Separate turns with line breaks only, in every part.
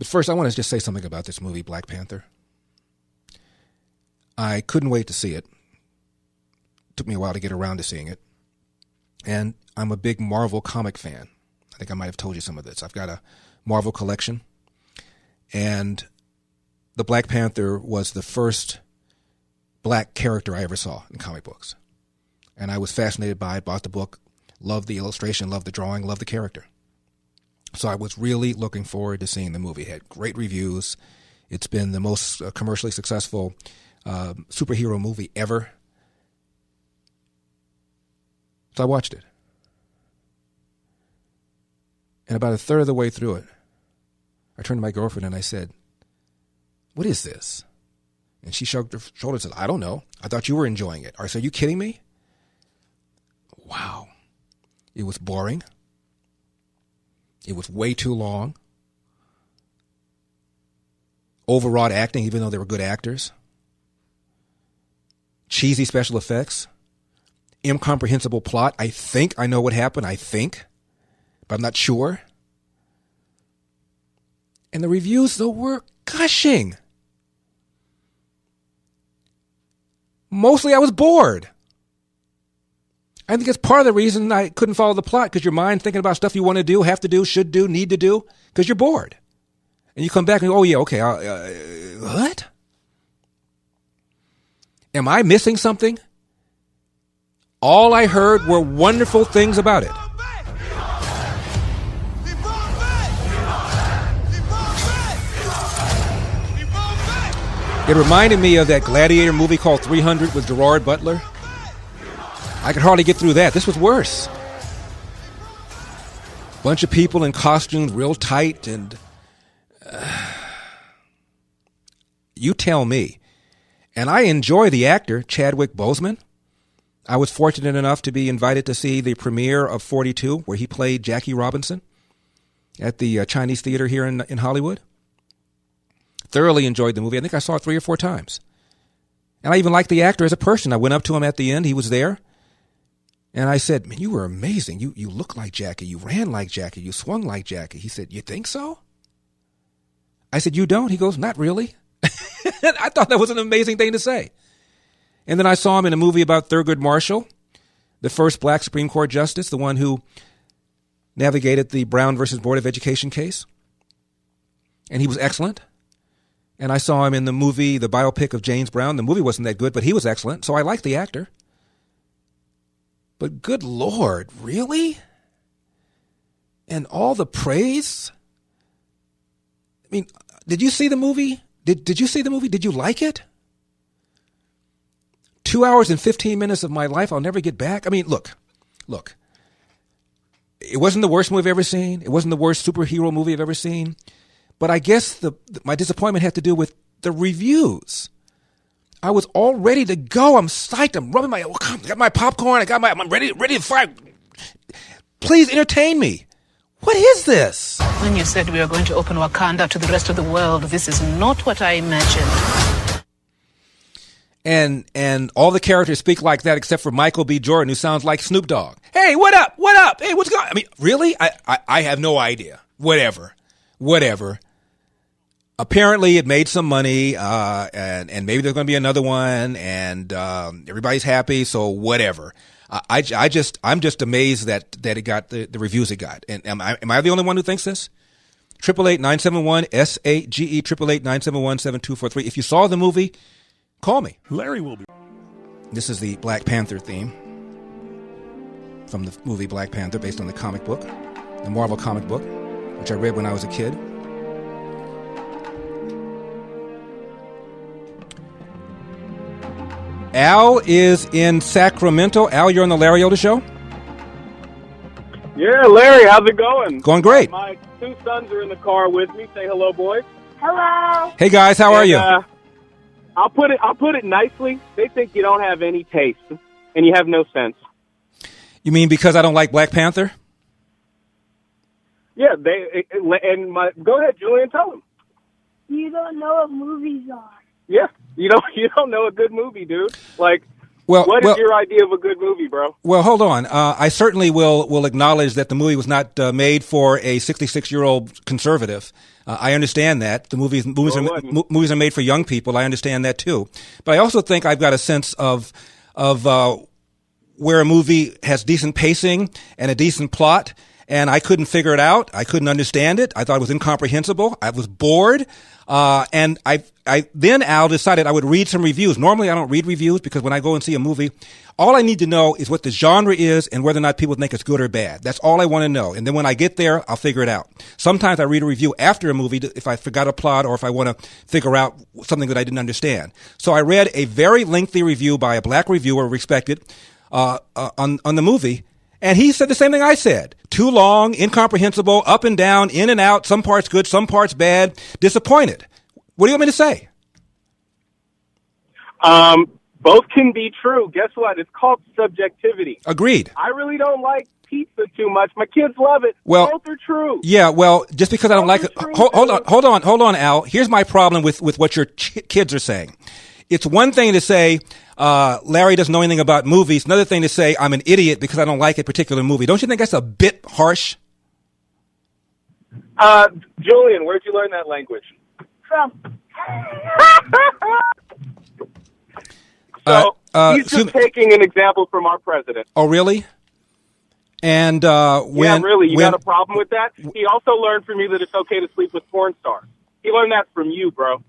But first, I want to just say something about this movie, Black Panther. I couldn't wait to see it. Took me a while to get around to seeing it. And I'm a big Marvel comic fan. I think I might have told you some of this. I've got a Marvel collection. And the Black Panther was the first black character I ever saw in comic books. And I was fascinated by it, bought the book, loved the illustration, loved the drawing, loved the character. So I was really looking forward to seeing the movie. It had great reviews. It's been the most commercially successful superhero movie ever. So I watched it. And about a third of the way through it, I turned to my girlfriend and I said, "What is this?" And she shrugged her shoulders and said, "I don't know. I thought you were enjoying it." I said, "Are you kidding me?" Wow. It was boring. It was way too long. Overwrought acting, even though they were good actors. Cheesy special effects. Incomprehensible plot. I think I know what happened. I think. But I'm not sure. And the reviews, though, were gushing. Mostly I was bored. I think it's part of the reason I couldn't follow the plot, because your mind's thinking about stuff you want to do, have to do, should do, need to do, because you're bored. And you come back and go, oh, yeah, okay, what? Am I missing something? All I heard were wonderful things about it. It reminded me of that Gladiator movie called 300 with Gerard Butler. I could hardly get through that. This was worse. Bunch of people in costumes, real tight, and you tell me. And I enjoy the actor, Chadwick Boseman. I was fortunate enough to be invited to see the premiere of 42, where he played Jackie Robinson at the Chinese Theater here in Hollywood. Thoroughly enjoyed the movie. I think I saw it 3 or 4 times. And I even liked the actor as a person. I went up to him at the end. He was there. And I said, "Man, you were amazing. You look like Jackie. You ran like Jackie. You swung like Jackie." He said, "You think so?" I said, "You don't?" He goes, "Not really." I thought that was an amazing thing to say. And then I saw him in a movie about Thurgood Marshall, the first black Supreme Court justice, the one who navigated the Brown versus Board of Education case. And he was excellent. And I saw him in the movie, the biopic of James Brown. The movie wasn't that good, but he was excellent. So I liked the actor. But good Lord, really? And all the praise? I mean, did you see the movie? Did you see the movie? Did you like it? 2 hours and 15 minutes of my life I'll never get back. I mean, look. It wasn't the worst movie I've ever seen. It wasn't the worst superhero movie I've ever seen. But I guess my disappointment had to do with the reviews. I was all ready to go. I'm psyched. I'm rubbing I got my popcorn. I'm ready to fire. Please entertain me. What is this?
When you said we were going to open Wakanda to the rest of the world, this is not what I imagined.
And all the characters speak like that except for Michael B. Jordan, who sounds like Snoop Dogg. Hey, what up? What up? Hey, what's going on? I mean, really? I have no idea. Whatever. Apparently, it made some money, and maybe there's going to be another one, and everybody's happy. So whatever. I'm just amazed that it got the reviews it got. And am I the only one who thinks this? 888-971-SAGE 888-971-7243. If you saw the movie, call me.
Larry will be.
This is the Black Panther theme from the movie Black Panther, based on the comic book, the Marvel comic book, which I read when I was a kid. Al is in Sacramento. Al, you're on the Larry Elder Show?
Yeah, Larry, how's it going?
Going great.
My 2 sons are in the car with me. Say hello, boys.
Hello.
Hey, guys, how are you?
I'll put it nicely. They think you don't have any taste, and you have no sense.
You mean because I don't like Black Panther?
Yeah, go ahead, Julian, tell them.
You don't know what movies are.
Yeah, you don't know a good movie, dude. Like, What is your idea of a good movie, bro?
Well, hold on. I certainly will acknowledge that the movie was not made for a 66-year-old conservative. I understand that. Movies are made for young people. I understand that too. But I also think I've got a sense of where a movie has decent pacing and a decent plot, and I couldn't figure it out. I couldn't understand it. I thought it was incomprehensible. I was bored. And then Al decided I would read some reviews. Normally I don't read reviews because when I go and see a movie, all I need to know is what the genre is and whether or not people think it's good or bad. That's all I want to know. And then when I get there, I'll figure it out. Sometimes I read a review after a movie if I forgot a plot or if I want to figure out something that I didn't understand. So I read a very lengthy review by a black reviewer, respected, on the movie. And he said the same thing I said. Too long, incomprehensible, up and down, in and out, some parts good, some parts bad, disappointed. What do you want me to say?
Both can be true. Guess what? It's called subjectivity.
Agreed.
I really don't like pizza too much. My kids love it.
Well,
both are true.
Yeah, well, just because I don't like it. Hold on, Al. Here's my problem with what your kids are saying. It's one thing to say, Larry doesn't know anything about movies. Another thing to say, I'm an idiot because I don't like a particular movie. Don't you think that's a bit harsh?
Julian, where'd you learn that language? From. He's just taking an example from our president.
Oh, really? And
really, you got a problem with that? He also learned from you that it's okay to sleep with porn stars. He learned that from you, bro.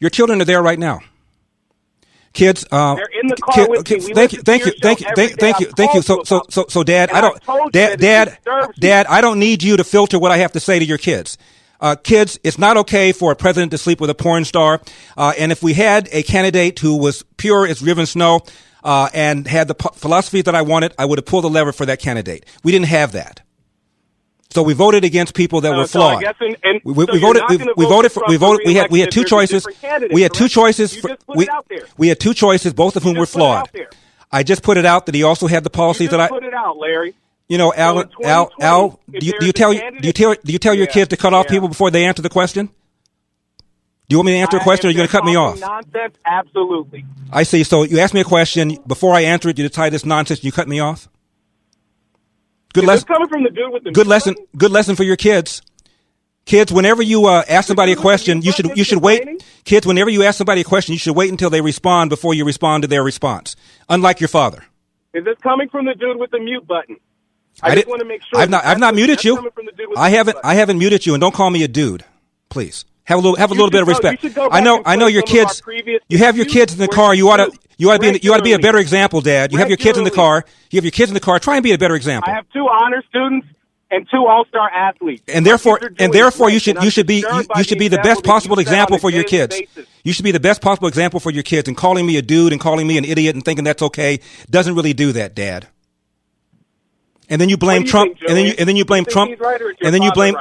Your children are there right now. Kids,
they're in the car with me.
Thank you. So, Dad, Dad, I don't need you to filter what I have to say to your kids. Kids, it's not okay for a president to sleep with a porn star. And if we had a candidate who was pure as riven snow, and had the philosophies that I wanted, I would have pulled the lever for that candidate. We didn't have that. So we voted against people that were flawed. We had two choices. We had two choices, both of whom were flawed. I just put it out that he also had the policies that I
put it out, Larry.
You know, Al, do you tell your kids to cut off people before they answer the question? Do you want me to answer a question, or are you going to cut me off?
Nonsense, absolutely.
I see. So you ask me a question. Before I answer it, you decide this nonsense, and you cut me off? Good lesson.
Coming from the dude with the
good lesson for your kids. Kids, whenever you ask somebody a question, you should wait. Kids, whenever you ask somebody a question, you should wait until they respond before you respond to their response. Unlike your father.
Is this coming from the dude with the mute button? I just want to make sure.
I've not muted you. I haven't muted you, and don't call me a dude, please. Have a little bit of respect. I know your kids. You have your kids in the car. You ought to be a better example, Dad. You have your kids in the car. Try and be a better example.
I have 2 honor students and 2 all-star athletes.
And therefore you should be the best possible example for your kids. You should be the best possible example for your kids. And calling me a dude and calling me an idiot and thinking that's okay doesn't really do that, Dad. And then you blame Trump, and then you blame Trump, and then you blame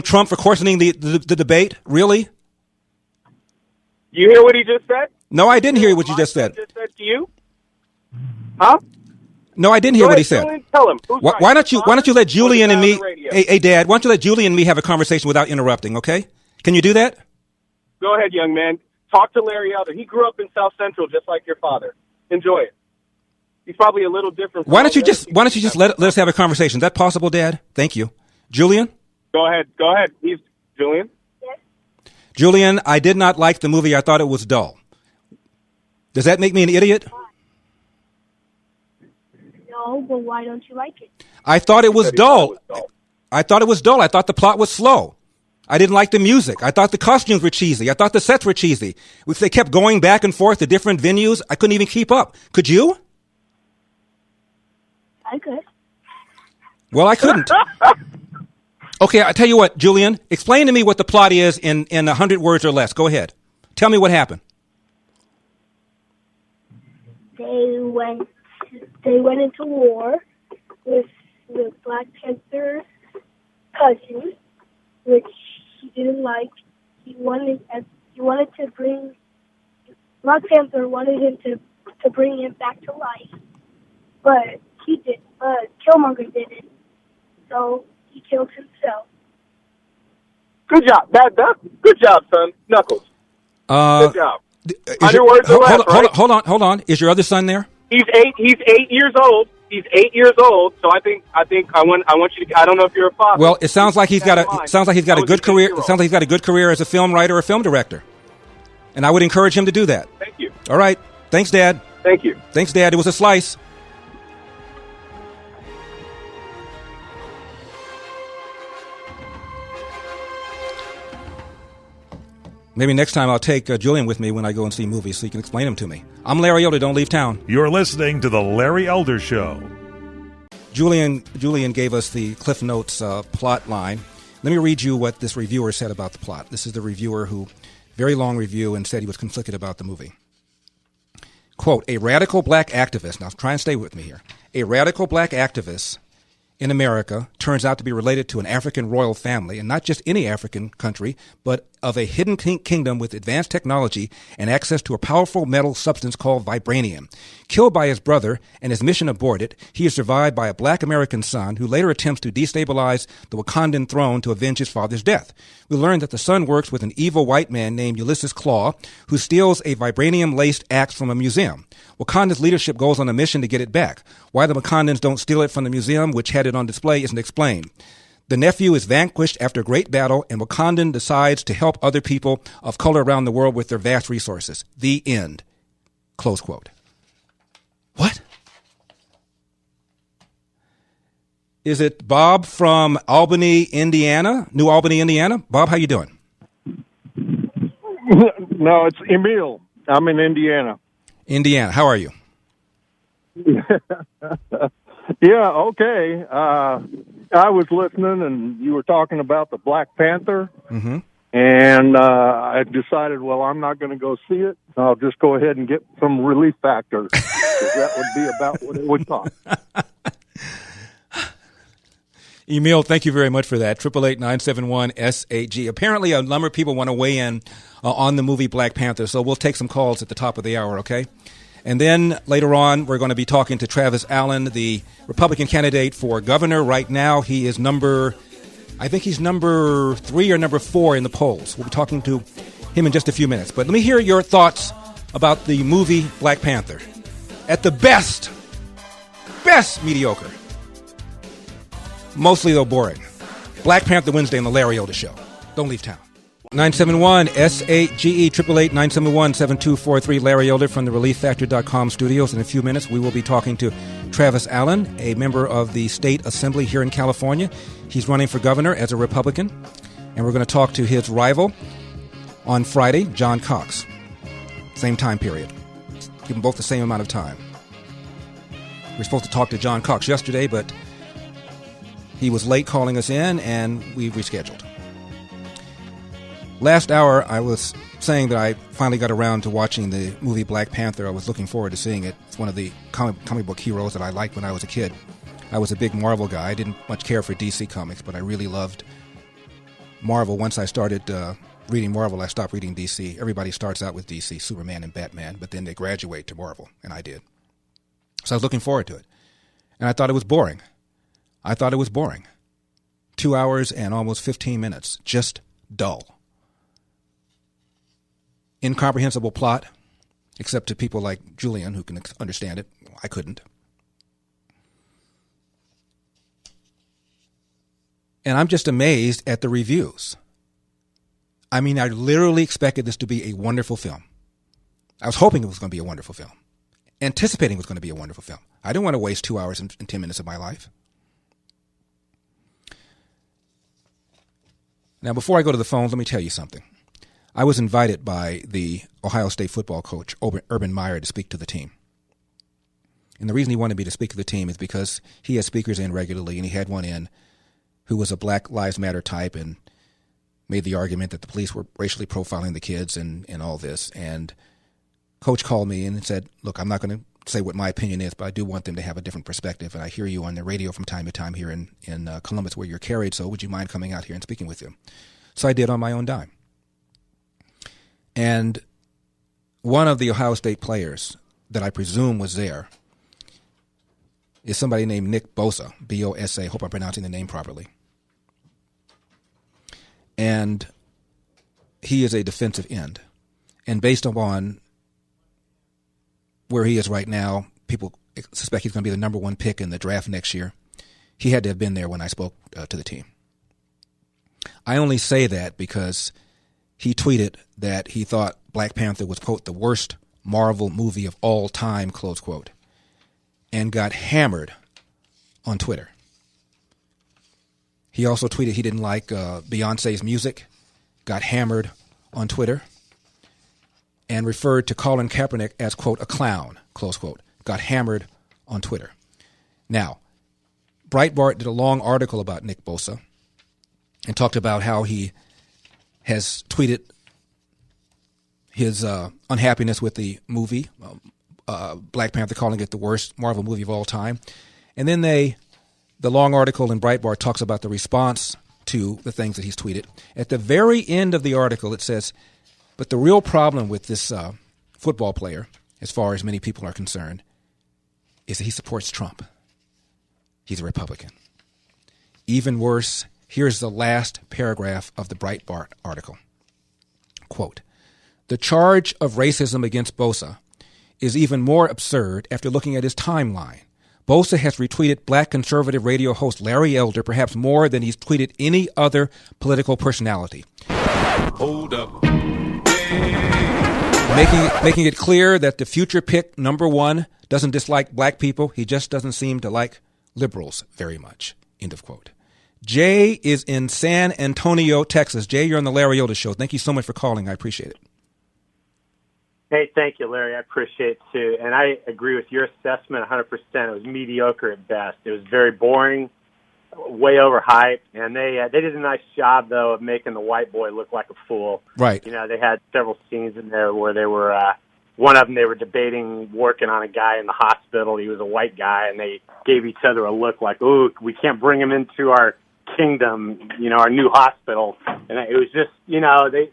Trump for coarsening the debate. Really?
You hear what he just said?
No, I didn't hear what you just said.
Just said to you? Huh?
No, I didn't hear what he said.
Julian, tell him.
Why don't you let Julian and me? Hey, Dad, why don't you let Julian and me have a conversation without interrupting? Okay? Can you do that?
Go ahead, young man. Talk to Larry Elder. He grew up in South Central, just like your father. Enjoy it. He's probably a little different.
Why don't you just let us have a conversation? Is that possible, Dad? Thank you. Julian?
Go ahead. He's Julian?
Yes.
Julian, I did not like the movie. I thought it was dull. Does that make me an idiot?
No, but why don't you like it?
I thought it was dull. I thought the plot was slow. I didn't like the music. I thought the costumes were cheesy. I thought the sets were cheesy. If they kept going back and forth to different venues, I couldn't even keep up. Could you?
I could.
Well, I couldn't. Okay, I tell you what, Julian, explain to me what the plot is in 100 words or less. Go ahead. Tell me what happened.
They went into war with the Black Panther's cousin, which he didn't like. Black Panther wanted him to bring him back to life, but Killmonger didn't. So he killed himself.
Good job. Good job, son. Knuckles. Good job. 100 words or less, right?
Hold on. Is your other son there?
He's 8 years old. He's 8 years old. So I want you to. I don't know if you're a father.
Well, it sounds like he's got a good career. It sounds like he's got a good career as a film writer or film director, and I would encourage him to do that.
Thank you.
All right. Thanks, Dad.
Thank you.
Thanks, Dad. It was a slice. Maybe next time I'll take Julian with me when I go and see movies so he can explain them to me. I'm Larry Elder. Don't leave town.
You're listening to The Larry Elder Show.
Julian gave us the Cliff Notes plot line. Let me read you what this reviewer said about the plot. This is the reviewer who, very long review, and said he was conflicted about the movie. Quote, a radical black activist, now try and stay with me here, a radical black activist in America turns out to be related to an African royal family, and not just any African country, but of a hidden kingdom with advanced technology and access to a powerful metal substance called vibranium. Killed by his brother and his mission aborted, he is survived by a black American son who later attempts to destabilize the Wakandan throne to avenge his father's death. We learn that the son works with an evil white man named Ulysses Claw, who steals a vibranium-laced axe from a museum. Wakanda's leadership goes on a mission to get it back. Why the Wakandans don't steal it from the museum, which had it on display, isn't explained. The nephew is vanquished after a great battle, and Wakandan decides to help other people of color around the world with their vast resources. The end. Close quote. What? Is it Bob from Albany, Indiana? New Albany, Indiana? Bob, how you doing?
No, it's Emil. I'm in Indiana.
Indiana. How are you?
Yeah, okay. I was listening, and you were talking about the Black Panther, and I decided, well, I'm not going to go see it. I'll just go ahead and get some relief factor, because that would be about what it would cost.
Emil, thank you very much for that. 888-971-SAG. Apparently, a number of people want to weigh in on the movie Black Panther, so we'll take some calls at the top of the hour, okay? And then later on, we're going to be talking to Travis Allen, the Republican candidate for governor. Right now, he is number 3 or number 4 in the polls. We'll be talking to him in just a few minutes. But let me hear your thoughts about the movie Black Panther. At the best mediocre. Mostly, though, boring. Black Panther Wednesday on the Larry Elder Show. Don't leave town. 971-SAGE, 888-971-7243, Larry Elder from the ReliefFactor.com studios. In a few minutes, we will be talking to Travis Allen, a member of the State Assembly here in California. He's running for governor as a Republican. And we're going to talk to his rival on Friday, John Cox. Same time period. Give them both the same amount of time. We were supposed to talk to John Cox yesterday, but he was late calling us in, and we rescheduled. Last hour, I was saying that I finally got around to watching the movie Black Panther. I was looking forward to seeing it. It's one of the comic book heroes that I liked when I was a kid. I was a big Marvel guy. I didn't much care for DC comics, but I really loved Marvel. Once I started reading Marvel, I stopped reading DC. Everybody starts out with DC, Superman and Batman, but then they graduate to Marvel, and I did. So I was looking forward to it. And I thought it was boring. 2 hours and almost 15 minutes. Just dull. Incomprehensible plot, except to people like Julian who can understand it. I couldn't. And I'm just amazed at the reviews. I mean, I literally expected this to be a wonderful film. I was hoping it was going to be a wonderful film. Anticipating it was going to be a wonderful film. I didn't want to waste 2 hours and 10 minutes of my life. Now, before I go to the phones, let me tell you something. I was invited by the Ohio State football coach, Urban Meyer, to speak to the team. And the reason he wanted me to speak to the team is because he has speakers in regularly, and he had one in who was a Black Lives Matter type and made the argument that the police were racially profiling the kids and all this. And Coach called me and said, look, I'm not going to say what my opinion is, but I do want them to have a different perspective. And I hear you on the radio from time to time here in Columbus where you're carried, so would you mind coming out here and speaking with them? So I did on my own dime. And one of the Ohio State players that I presume was there is somebody named Nick Bosa, B-O-S-A. Hope I'm pronouncing the name properly. And he is a defensive end. And based upon where he is right now, people suspect he's going to be the number one pick in the draft next year. He had to have been there when I spoke to the team. I only say that because he tweeted that he thought Black Panther was, quote, the worst Marvel movie of all time, close quote, and got hammered on Twitter. He also tweeted he didn't like Beyonce's music, got hammered on Twitter, and referred to Colin Kaepernick as, quote, a clown, close quote, got hammered on Twitter. Now, Breitbart did a long article about Nick Bosa and talked about how he has tweeted his unhappiness with the movie, Black Panther, calling it the worst Marvel movie of all time. And then the long article in Breitbart talks about the response to the things that he's tweeted. At the very end of the article, it says, but the real problem with this football player, as far as many people are concerned, is that he supports Trump. He's a Republican. Even worse, here's the last paragraph of the Breitbart article. Quote, the charge of racism against Bosa is even more absurd after looking at his timeline. Bosa has retweeted black conservative radio host Larry Elder perhaps more than he's tweeted any other political personality.
Hold up.
Making it clear that the future pick, number one, doesn't dislike black people. He just doesn't seem to like liberals very much. End of quote. Jay is in San Antonio, Texas. Jay, you're on the Larry Elder Show. Thank you so much for calling. I appreciate it.
Hey, thank you, Larry. I appreciate it, too. And I agree with your assessment 100%. It was mediocre at best. It was very boring, way overhyped. And they did a nice job, though, of making the white boy look like a fool.
Right.
You know, they had several scenes in there where they were, one of them, they were debating working on a guy in the hospital. He was a white guy, and they gave each other a look like, ooh, we can't bring him into our kingdom, you know, our new hospital. And it was just, you know, they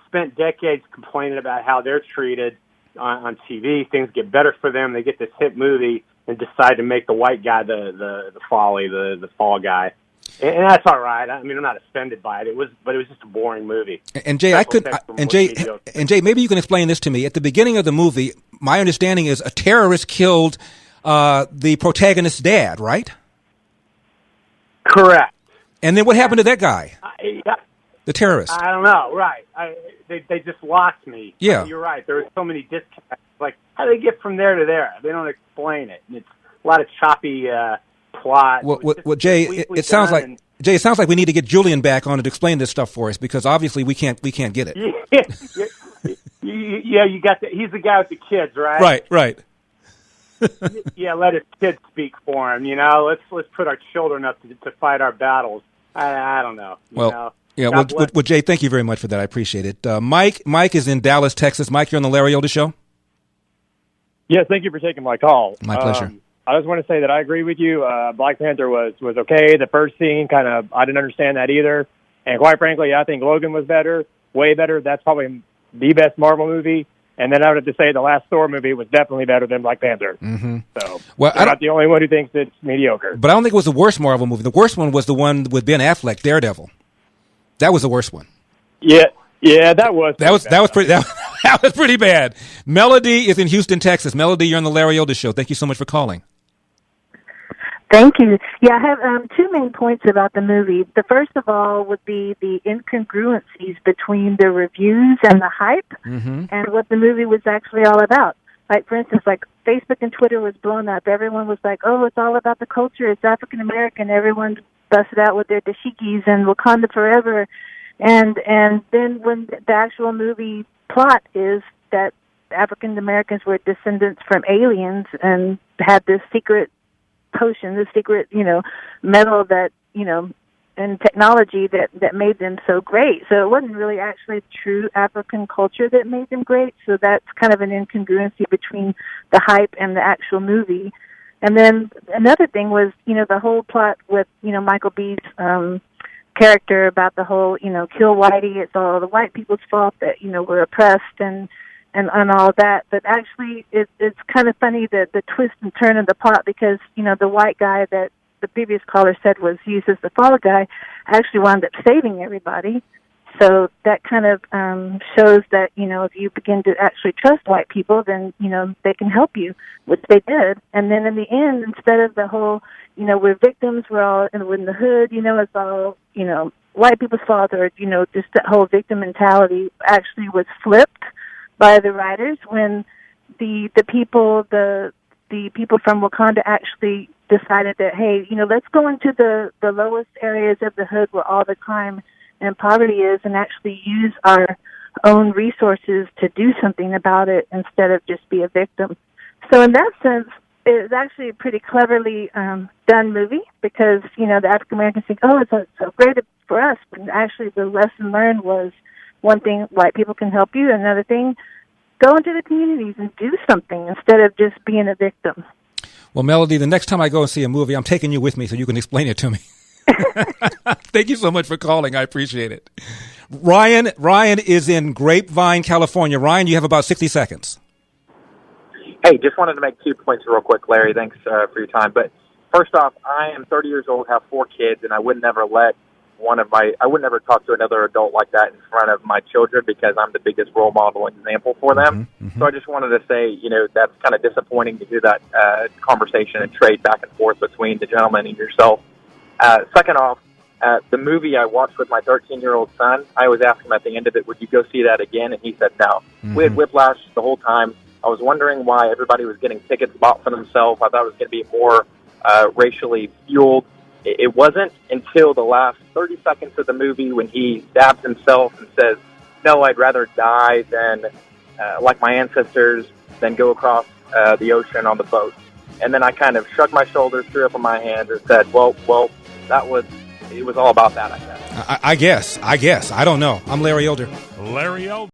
spent decades complaining about how they're treated on TV. Things get better for them. They get this hit movie and decide to make the white guy the fall guy. And that's all right. I mean, I'm not offended by it. But it was just a boring movie.
And Jay, Jay, maybe you can explain this to me. At the beginning of the movie, my understanding is a terrorist killed the protagonist's dad, right?
Correct.
And then what happened to that guy? The terrorist.
I don't know. Right. They just lost me.
Yeah.
You're right. There were so many disconnects. Like, how do they get from there to there? They don't explain it. And it's a lot of choppy plot.
Well, Jay, it sounds like we need to get Julian back on to explain this stuff for us, because obviously we can't get it.
Yeah, you got he's the guy with the kids, right?
Right.
Yeah, let his kids speak for him. You know, let's put our children up to fight our battles. I don't know. You know?
Yeah. Well, Jay, thank you very much for that. I appreciate it. Mike is in Dallas, Texas. Mike, you're on the Larry Elder Show.
Yes, thank you for taking my call.
My pleasure.
I just want to say that I agree with you. Black Panther was okay. The first scene, I didn't understand that either. And quite frankly, I think Logan was better, way better. That's probably the best Marvel movie. And then I would have to say the last Thor movie was definitely better than Black Panther.
Mm-hmm.
So
I'm
not the only one who thinks it's mediocre.
But I don't think it was the worst Marvel movie. The worst one was the one with Ben Affleck, Daredevil. That was the worst one.
Yeah, that was
pretty bad. Melody is in Houston, Texas. Melody, you're on the Larry Elder Show. Thank you so much for calling.
Thank you. Yeah, I have two main points about the movie. The first of all would be the incongruencies between the reviews and the hype and what the movie was actually all about. Like, for instance, like Facebook and Twitter was blown up. Everyone was like, oh, it's all about the culture. It's African American. Everyone busted out with their dashikis and Wakanda forever. And then when the actual movie plot is that African Americans were descendants from aliens and had this secret potion, this secret, metal that, and technology that made them so great. So it wasn't really actually true African culture that made them great. So that's kind of an incongruency between the hype and the actual movie. And then another thing was, the whole plot with, Michael B's character about the whole, kill whitey, it's all the white people's fault that, we're oppressed and all that. But actually, it's kind of funny that the twist and turn of the plot, because, the white guy that the previous caller said was used as the fall guy actually wound up saving everybody. So that kind of shows that, if you begin to actually trust white people, then, they can help you, which they did. And then in the end, instead of the whole, we're victims, we're all in the hood, it's all, white people's fault, or, just that whole victim mentality actually was flipped by the writers when the people from Wakanda actually decided that, hey, let's go into the lowest areas of the hood where all the crime and poverty is, and actually use our own resources to do something about it instead of just be a victim. So in that sense, it's actually a pretty cleverly done movie, because, the African Americans think, oh, it's so great for us, but actually the lesson learned was, one thing, white people can help you, another thing, go into the communities and do something instead of just being a victim.
Well, Melody, the next time I go and see a movie, I'm taking you with me so you can explain it to me. Thank you so much for calling. I appreciate it. Ryan is in Grapevine, California. Ryan, you have about 60 seconds.
Hey, just wanted to make 2 points real quick, Larry. Thanks for your time. But first off, I am 30 years old, have 4 kids, and I would never talk to another adult like that in front of my children, because I'm the biggest role model and example for them. So I just wanted to say, that's kind of disappointing to hear that conversation and trade back and forth between the gentleman and yourself. Second off, the movie I watched with my 13-year-old son, I always asked him at the end of it, would you go see that again? And he said no. We had whiplash the whole time. I was wondering why everybody was getting tickets bought for themselves. I thought it was going to be more racially fueled. It wasn't until the last 30 seconds of the movie when he stabs himself and says, no, I'd rather die than, like my ancestors, than go across the ocean on the boat. And then I kind of shrugged my shoulders, threw up in my hands, and said, well, it was all about that, I guess.
I guess. I don't know. I'm Larry Elder.
Larry Elder.